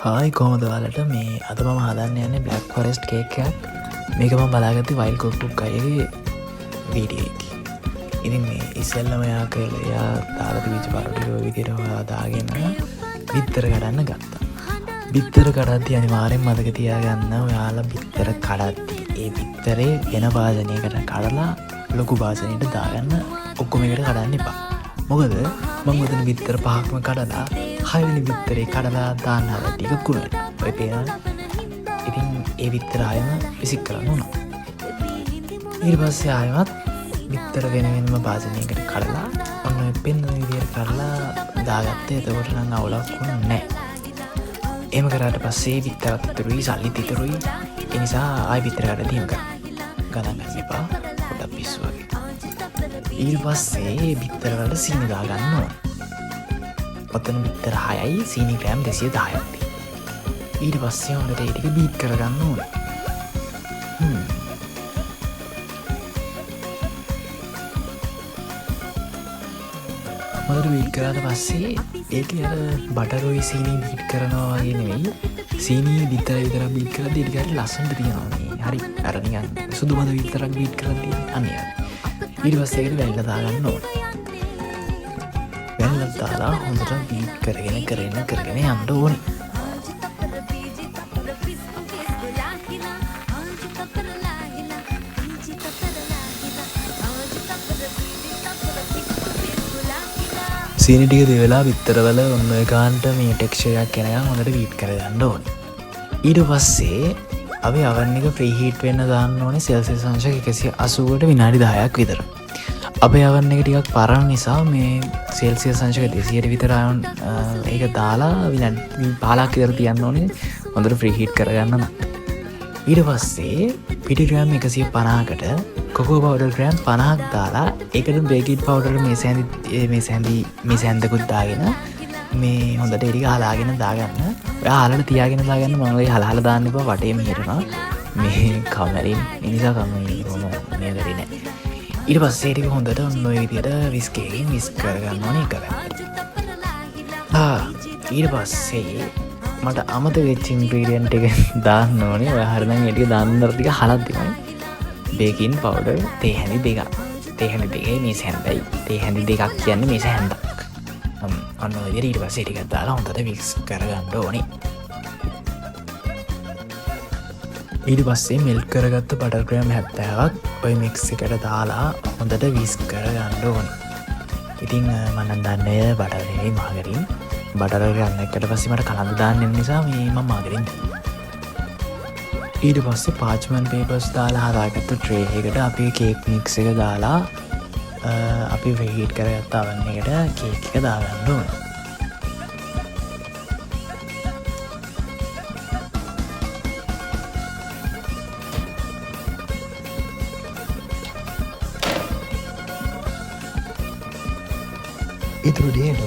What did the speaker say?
Hi කොහොමද ඔයාලට මේ අද මම හදන්න යන්නේ බ්ලැක් ෆොරෙස්ට් කේක් එකක්. මේක මම බලාගත්තේ වයිල්ඩ් කුක්බුක් අයගේ වීඩියෝ එකේ. ඉතින් මේ ඉස්සෙල්ලම එයා දාලා තිබිච්ච පරෝටිකෝ විදියට හදාගෙන බිත්තර කඩන්න ගත්තා. බිත්තර කඩද්දී අනිවාර්යෙන් මතක තියාගන්න ඔයාලා බිත්තර කඩද්දී ඒ බිත්තරේ වෙන භාජනයකට කඩලා ලොකු භාජනයකට දාගන්න ඔක්කොම එකට කඩන්න එපා. මොකද මම මෙතන බිත්තර පහක්ම කඩලා 6 වෙනි බිත්තරේ කඩලා දාන්න හදලා ටික කුණු වෙනවා. ඔය පේනවා. ඉතින් ඒ බිත්තර ආයෙම විසික් කරන්න උනා. ඊට පස්සේ ආයෙමත් බිත්තර වෙන වෙනම භාජනයකට කඩලා ඔන්න ඔය පෙන්න විදියට කඩලා දාගත්තේ. එතකොට නම් අවුලක් වුණේ නැහැ. එහෙම කරාට පස්සේ බිත්තරත් ඉතුරුයි සල්ලිත් ඉතුරුයි. ඒ නිසා ආයෙ බිත්තර කඩලා තියමු ගණන් ගන්න එපා. පොඩක් පිස්සු වගේ. ඊට පස්සේ බිත්තර වල සීනි දාගන්න ඕන. ඔතන බිත්තර 6යි සීනි ග්‍රෑම් 210ක් තියෙනවා. ඊට පස්සේ හොඳට ඒ ටික බීට් කරගන්න ඕනේ. හොඳට බීට් කරාට පස්සේ ඒකේ අර බටරොයි සීනි බීට් කරනවා වගේ නෙවෙයි. සීනි බිත්තර විතර බීට් කරද්දී ඊට ගානේ ලස්සනට තියෙනවා මේ. හරි අර නිකන් සුදු මද විතරක් බීට් කරලා තියෙන්නේ. අනේ ඊට පස්සේ ඒකට වැල්ල දාගන්න ඕනේ. වැල්ල දාලා හොඳට බීට් කරගෙන යන්න ඕනේ. සීනි ටික දෙවලා බිත්තරවල ඔන්න ඔය ගානට මේ ටෙක්ස්චර් එකක් එනකන් හොඳට බීට් කරගන්න ඕනේ. ඊට පස්සේ අපි oven එක ප්‍රීහීට් වෙන්න දාන්න ඕනේ සෙල්සියස් අංශක 180ට විනාඩි 10ක් විතර. අපේ oven එක ටිකක් පරණ නිසා මේ සෙල්සියස් අංශක 200ට විතර ඒක දාලා විනාඩි 15ක් විතර තියන්න ඕනේ හොඳට ප්‍රීහීට් කරගන්න. ඊට පස්සේ පිටි ග්‍රෑම් 150කට කොකෝ පවුඩර් ග්‍රෑම් 50ක් දාලා ඒකට බේකින් පවුඩර් මේ සැන්දකුත් දාගෙන මේ හොඳට එරික හලාගෙන දාගන්න. ඔයා හලට තියාගෙන දාගන්න. මම ඔය හලහල දාන්න එපා වටේම හිරනවා. මේ කමරින් නිසා කමරින් කොහොම මේ කරේ නැහැ. ඊට පස්සේ ටික හොඳට ඔන්න ඔය විදියට විස්ක් එකකින් විස්ක් කරගන්න ඕනේ එක පැත්තට. ඊට පස්සේ මට අමතක වෙච්ච ඉන්ග්‍රීඩියන්ට් එක දාන්න ඕනේ. ඔයා හරිනම් ඒ ටික දාන්න ටික හලක් දෙනවා. බේකින් පවුඩර් තේ හැඳි දෙකක්. තේ හැඳි දෙකයි මේ සැන්දයි. තේ හැඳි දෙකක් කියන්නේ මේ සැන්දක්. ඔන්න ඔය විදිහට ඊට පස්සේ ටිකක් දාලා හොඳට මික්ස් කරගන්න ඕනේ. ඊට පස්සේ මෙල්ට් කරගත්ත බටර් ග්‍රෑම් 70ක් ඔය මික්ස් එකට දාලා හොඳට විස්ක් කරගන්න ඕනේ. ඉතින් මම නම් දන්නේ බටර් නෙවෙයි මාගරින්. බටර් ග්‍රෑම් එකකට පස්සේ මට කලඳ දාන්න නිසා මේ මම මාගරින් දානවා. ඊට පස්සේ පාච්මන්ට් පේපර්ස් දාලා හදාගත්ත ට්‍රේ එකට අපි කේක් මික්ස් එක දාලා අපි ප්‍රීහීට් කරගත්ත oven එකට කේක් එක දාගන්න ඕනේ. ඉතුරු දෙයට